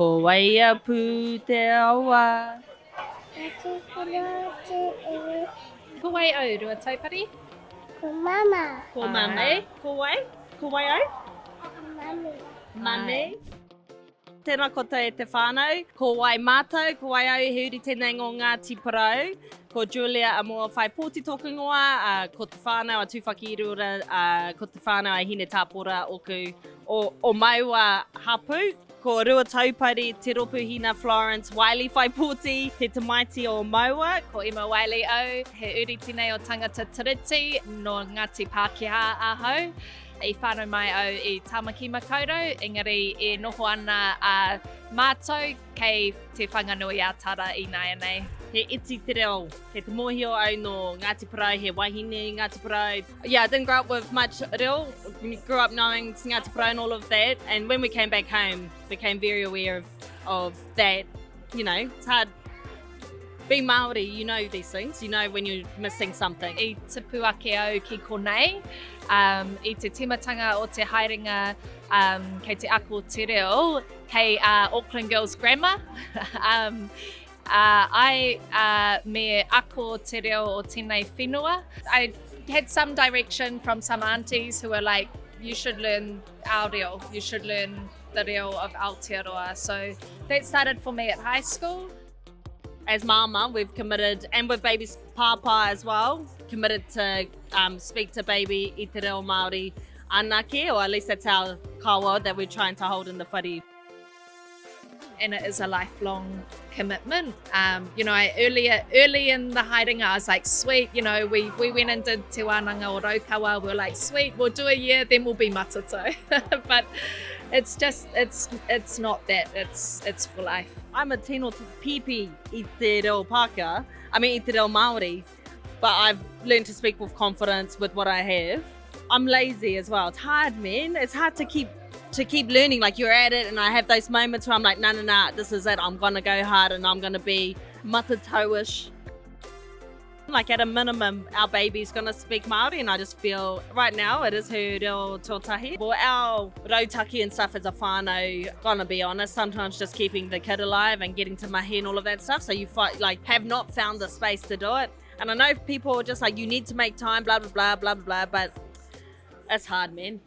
Ko Whaipooti Emma. Ko wai au, Ruataupare? Ko mama. Ko mame. Ko wai? Ko wai au? Mami. Mame. Tēnā koutou e te whānau. Ko wai mātou, ko wai au, he uri tēnei ngō Ngāti Parau. Ko Julia a mua Whaipooti tōku ingoa, ko te whānau a tūwhaki irura, ko te whānau a hine tāpora oku o Maua Hapu. Ko Ruataupare te ropuhina Florence Whylie Whaipooti, he tamaiti o Maua. Ko Emma Whylie au, he uri tēnei o tangata tiriti no Ngāti Pākehā ahau. I whānau mai au I Tāmaki Makaurau, engari e noho ana a mātou kei te whanganui a tara I nei anei. He iti te reo, he te mōhio au no Ngāti Parau, he wahine Ngāti Parau. Yeah, I didn't grow up with much reo. We grew up knowing Ngāti Parau and all of that. And when we came back home, became very aware of that. You know, it's hard. Being Māori, you know these things. You know when you're missing something. I te puake au ki konei, I te timatanga o te haerenga kei te ako te reo, kei Auckland Girls Grammar. I me ako te reo o tēnei whenua. I had some direction from some aunties who were like, you should learn our reo, you should learn the reo of Aotearoa. So that started for me at high school. As mama, we've committed, and with baby's papa as well, committed to speak to baby I te reo Māori anake, or at least that's our kawa that we're trying to hold in the whare. And it is a lifelong commitment. You know, early in the haerenga, I was like, sweet, you know, we went and did Te Wānanga o Raukawa. We were like, sweet, we'll do a year, then we'll be matato. But it's just, it's not that, it's for life. I'm a tino pipi I te reo Pākehā, I te reo Māori, but I've learned to speak with confidence with what I have. I'm lazy as well. It's hard, man. It's hard to keep learning. Like, you're at it, and I have those moments where I'm like, nah, this is it. I'm gonna go hard, and I'm gonna be matatoish. Like, at a minimum, our baby's gonna speak Māori, and I just feel right now it is her reo tōtahi. Well, our rautaki and stuff as a whānau, gonna be honest, sometimes just keeping the kid alive and getting to mahi and all of that stuff. So you have not found the space to do it. And I know people are just like, you need to make time, blah, blah, blah, blah, blah, but it's hard, man.